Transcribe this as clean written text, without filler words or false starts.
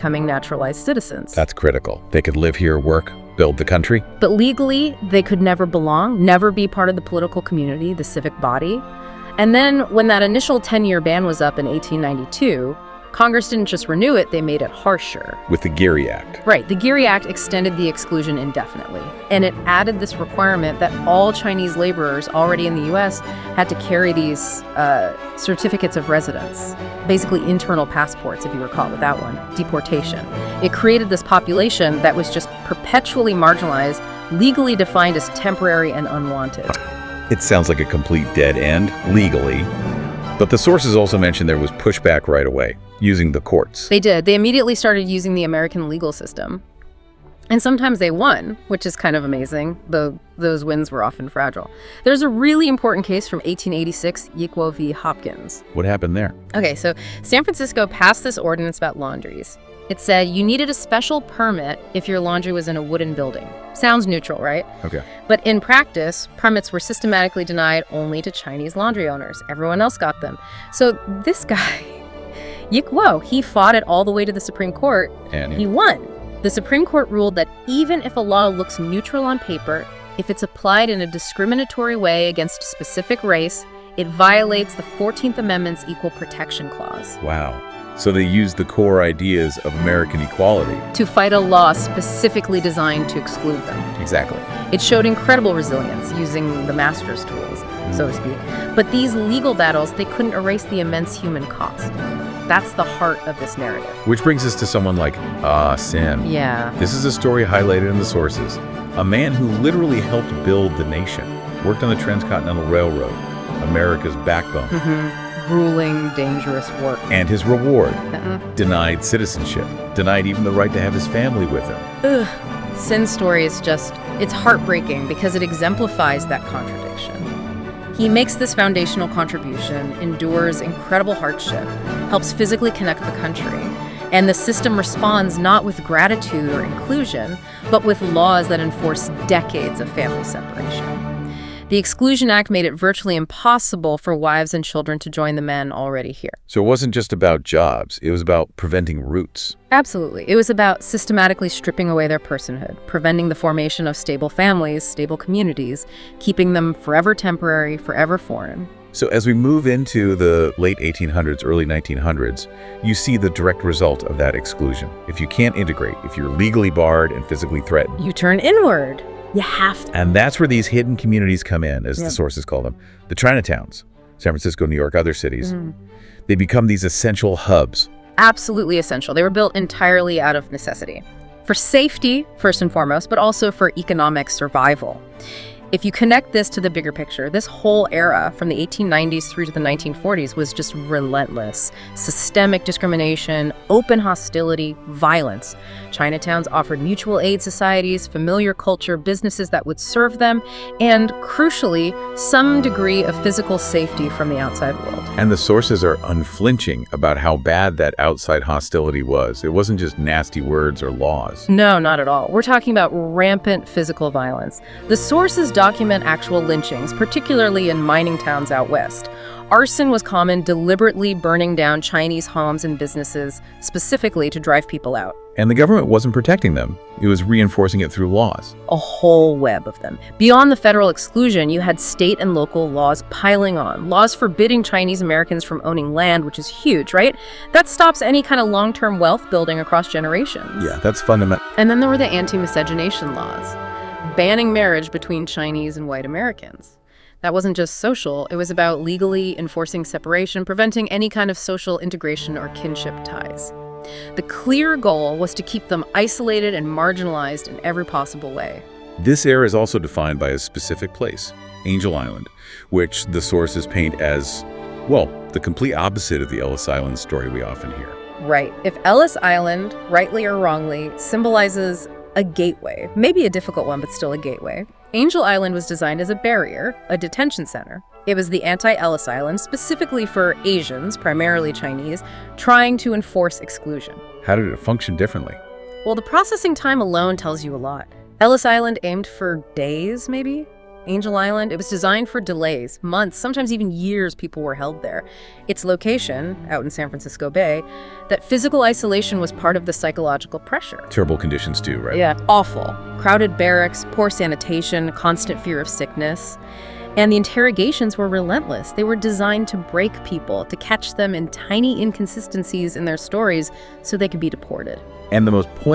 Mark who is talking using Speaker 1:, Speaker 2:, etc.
Speaker 1: becoming naturalized citizens.
Speaker 2: That's critical. They could live here, work, build the country.
Speaker 1: But legally, they could never belong, never be part of the political community, the civic body. And then when that initial 10-year ban was up in 1892, Congress didn't just renew it, they made it harsher.
Speaker 2: With the Geary Act.
Speaker 1: Right. The Geary Act extended the exclusion indefinitely. And it added this requirement that all Chinese laborers already in the U.S. had to carry these certificates of residence, basically internal passports, if you recall, with that one, deportation. It created this population that was just perpetually marginalized, legally defined as temporary and unwanted.
Speaker 2: It sounds like a complete dead end, legally. But the sources also mentioned there was pushback right away, using the courts.
Speaker 1: They did. They immediately started using the American legal system. And sometimes they won, which is kind of amazing, though those wins were often fragile. There's a really important case from 1886, Yiquo v. Hopkins.
Speaker 2: What happened there?
Speaker 1: Okay, so San Francisco passed this ordinance about laundries. It said you needed a special permit if your laundry was in a wooden building. Sounds neutral, right?
Speaker 2: Okay.
Speaker 1: But in practice, permits were systematically denied only to Chinese laundry owners. Everyone else got them. So this guy, Yiquo, he fought it all the way to the Supreme Court.
Speaker 2: And
Speaker 1: he won. The Supreme Court ruled that even if a law looks neutral on paper, if it's applied in a discriminatory way against a specific race, it violates the 14th Amendment's Equal Protection Clause.
Speaker 2: Wow. So they used the core ideas of American equality
Speaker 1: to fight a law specifically designed to exclude them.
Speaker 2: Exactly.
Speaker 1: It showed incredible resilience using the master's tools, so to speak. But these legal battles, they couldn't erase the immense human cost. That's the heart of this narrative.
Speaker 2: Which brings us to someone like Ah Sin.
Speaker 1: Yeah.
Speaker 2: This is a story highlighted in the sources. A man who literally helped build the nation, worked on the Transcontinental Railroad, America's backbone.
Speaker 1: Grueling, dangerous work.
Speaker 2: And his reward, denied citizenship, denied even the right to have his family with him.
Speaker 1: Ugh. Sin's story is just, it's heartbreaking because it exemplifies that contradiction. He makes this foundational contribution, endures incredible hardship, helps physically connect the country, and the system responds not with gratitude or inclusion, but with laws that enforce decades of family separation. The Exclusion Act made it virtually impossible for wives and children to join the men already here.
Speaker 2: So it wasn't just about jobs, it was about preventing roots.
Speaker 1: Absolutely. It was about systematically stripping away their personhood, preventing the formation of stable families, stable communities, keeping them forever temporary, forever foreign.
Speaker 2: So as we move into the late 1800s, early 1900s, you see the direct result of that exclusion. If you can't integrate, if you're legally barred and physically threatened,
Speaker 1: you turn inward. You have to.
Speaker 2: And that's where these hidden communities come in, as the sources call them. The Chinatowns, San Francisco, New York, other cities. They become these essential hubs.
Speaker 1: Absolutely essential. They were built entirely out of necessity. For safety, first and foremost, but also for economic survival. If you connect this to the bigger picture, this whole era from the 1890s through to the 1940s was just relentless. Systemic discrimination, open hostility, violence. Chinatowns offered mutual aid societies, familiar culture, businesses that would serve them, and crucially, some degree of physical safety from the outside world.
Speaker 2: And the sources are unflinching about how bad that outside hostility was. It wasn't just nasty words or laws.
Speaker 1: No, not at all. We're talking about rampant physical violence. The sources document actual lynchings, particularly in mining towns out west. Arson was common, deliberately burning down Chinese homes and businesses, specifically to drive people out.
Speaker 2: And the government wasn't protecting them. It was reinforcing it through laws.
Speaker 1: A whole web of them. Beyond the federal exclusion, you had state and local laws piling on. Laws forbidding Chinese Americans from owning land, which is huge, right? That stops any kind of long-term wealth building across generations.
Speaker 2: Yeah, that's fundamental.
Speaker 1: And then there were the anti-miscegenation laws, banning marriage between Chinese and white Americans. That wasn't just social, it was about legally enforcing separation, preventing any kind of social integration or kinship ties. The clear goal was to keep them isolated and marginalized in every possible way.
Speaker 2: This era is also defined by a specific place, Angel Island, which the sources paint as, well, the complete opposite of the Ellis Island story we often hear.
Speaker 1: Right. If Ellis Island, rightly or wrongly, symbolizes a gateway, maybe a difficult one, but still a gateway, Angel Island was designed as a barrier, a detention center. It was the anti-Ellis Island, specifically for Asians, primarily Chinese, trying to enforce exclusion.
Speaker 2: How did it function differently?
Speaker 1: Well, the processing time alone tells you a lot. Ellis Island aimed for days, maybe? Angel Island, it was designed for delays, months, sometimes even years people were held there. Its location, out in San Francisco Bay, that physical isolation was part of the psychological pressure.
Speaker 2: Terrible conditions too, right?
Speaker 1: Yeah, awful. Crowded barracks, poor sanitation, constant fear of sickness. And the interrogations were relentless. They were designed to break people, to catch them in tiny inconsistencies in their stories so they could be deported.
Speaker 2: And the most